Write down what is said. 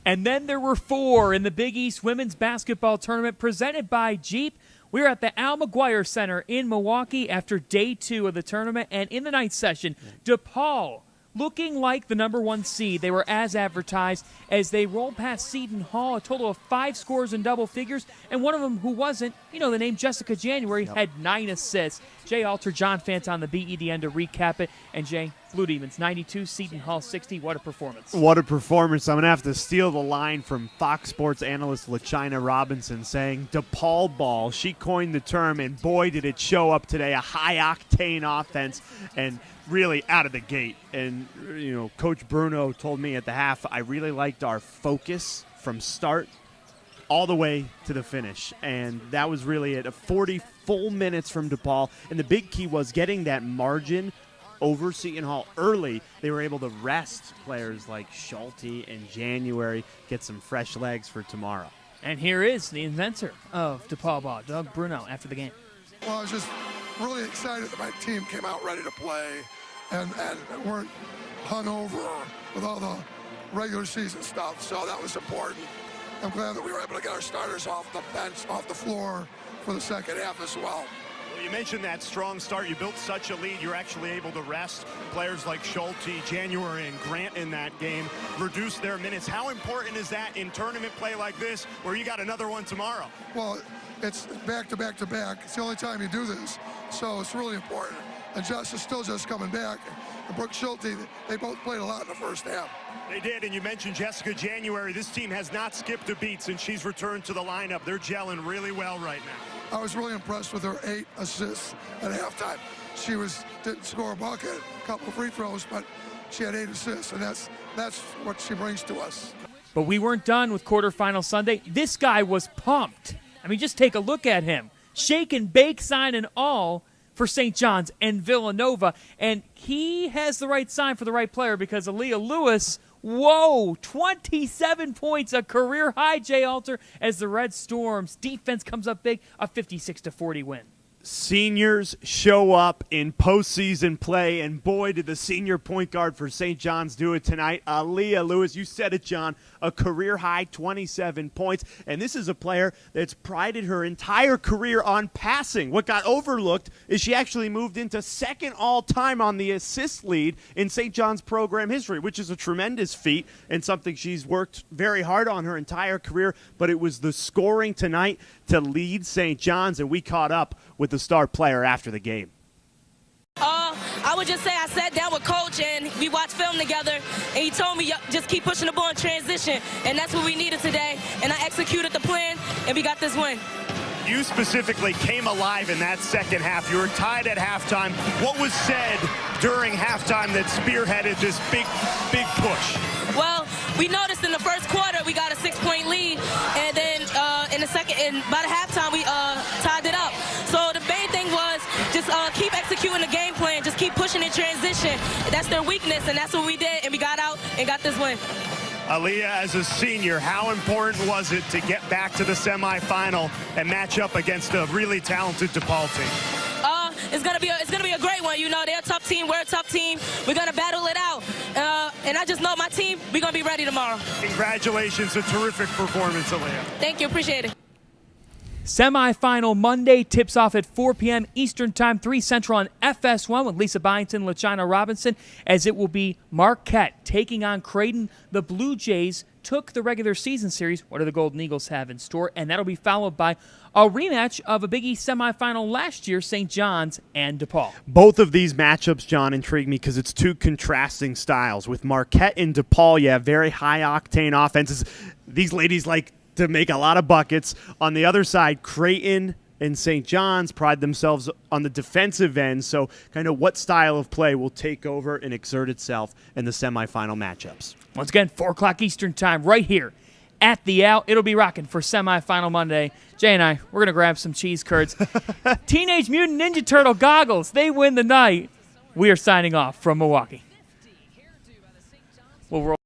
And then there were 4 in the Big East Women's Basketball Tournament presented by Jeep. We are at the Al McGuire Center in Milwaukee after day 2 of the tournament. And in the night session, DePaul, looking like the number 1 seed. They were as advertised as they rolled past Seton Hall, a total of 5 scores in double figures. And one of them who wasn't, the name Jessica January, had 9 assists. Jay Alter, John Fanta on the BEDN to recap it. And Jay, Blue Demons 92, Seton Hall 60. What a performance. What a performance. I'm going to have to steal the line from Fox Sports analyst LaChina Robinson saying DePaul ball. She coined the term, and boy, did it show up today. A high-octane offense and really out of the gate. And, Coach Bruno told me at the half, I really liked our focus from start all the way to the finish. And that was really it. 40 full minutes from DePaul. And the big key was getting that margin over Seton Hall early. They were able to rest players like Schulte and January, get some fresh legs for tomorrow. And here is the inventor of DePaul ball, Doug Bruno, after the game. Well, I was just really excited that my team came out ready to play and weren't hung over with all the regular season stuff, so that was important. I'm glad that we were able to get our starters off the bench, off the floor for the second half as well. Well, you mentioned that strong start. You built such a lead. You're actually able to rest players like Schulte, January, and Grant in that game, reduce their minutes. How important is that in tournament play like this, where you got another one tomorrow? Well, it's back to back to back. It's the only time you do this, so it's really important. And Josh is still just coming back. And Brooke Schulte, they both played a lot in the first half. They did, and you mentioned Jessica January. This team has not skipped a beat since she's returned to the lineup. They're gelling really well right now. I was really impressed with her 8 assists at halftime. She didn't score a bucket, a couple of free throws, but she had 8 assists, and that's what she brings to us. But we weren't done with quarterfinal Sunday. This guy was pumped. I mean, just take a look at him. Shake and bake, sign and all for St. John's and Villanova. And he has the right sign for the right player because Aaliyah Lewis, 27 points, a career high, Jay Alter, as the Red Storms defense comes up big, a 56-40 win. Seniors show up in postseason play, and boy, did the senior point guard for St. John's do it tonight. Aaliyah Lewis, you said it, John, a career-high 27 points, and this is a player that's prided her entire career on passing. What got overlooked is she actually moved into second all-time on the assist lead in St. John's program history, which is a tremendous feat and something she's worked very hard on her entire career, but it was the scoring tonight to lead St. John's, and we caught up with the star player after the game. I would just say I sat down with Coach and we watched film together, and he told me just keep pushing the ball in transition, and that's what we needed today, and I executed the plan, and we got this win. You specifically came alive in that second half. You were tied at halftime. What was said during halftime that spearheaded this big push? Well, we noticed in the first quarter we got a 6-point lead, and then in the second, and by the halftime we tied it up. So the main thing was just keep executing the game plan, just keep pushing in transition. That's their weakness, and that's what we did, and we got out and got this win. Aaliyah, as a senior, how important was it to get back to the semifinal and match up against a really talented DePaul team? It's gonna be a great one. They're a tough team. We're a tough team. We're gonna battle it out. And I just know my team. We're gonna be ready tomorrow. Congratulations! A terrific performance, Aaliyah. Thank you. Appreciate it. Semifinal Monday tips off at 4 p.m. Eastern Time, 3 Central on FS1 with Lisa Byington, LaChina Robinson, as it will be Marquette taking on Creighton. The Blue Jays took the regular season series. What do the Golden Eagles have in store? And that'll be followed by a rematch of a Big East semifinal last year, St. John's and DePaul. Both of these matchups, John, intrigue me because it's 2 contrasting styles. With Marquette and DePaul, you have very high-octane offenses. These ladies like to make a lot of buckets. On the other side, Creighton and St. John's pride themselves on the defensive end, so kind of what style of play will take over and exert itself in the semifinal matchups. Once again, 4 o'clock Eastern Time right here at the Al. It'll be rocking for Semifinal Monday. Jay and I, we're going to grab some cheese curds. Teenage Mutant Ninja Turtle goggles. They win the night. We are signing off from Milwaukee. We'll roll.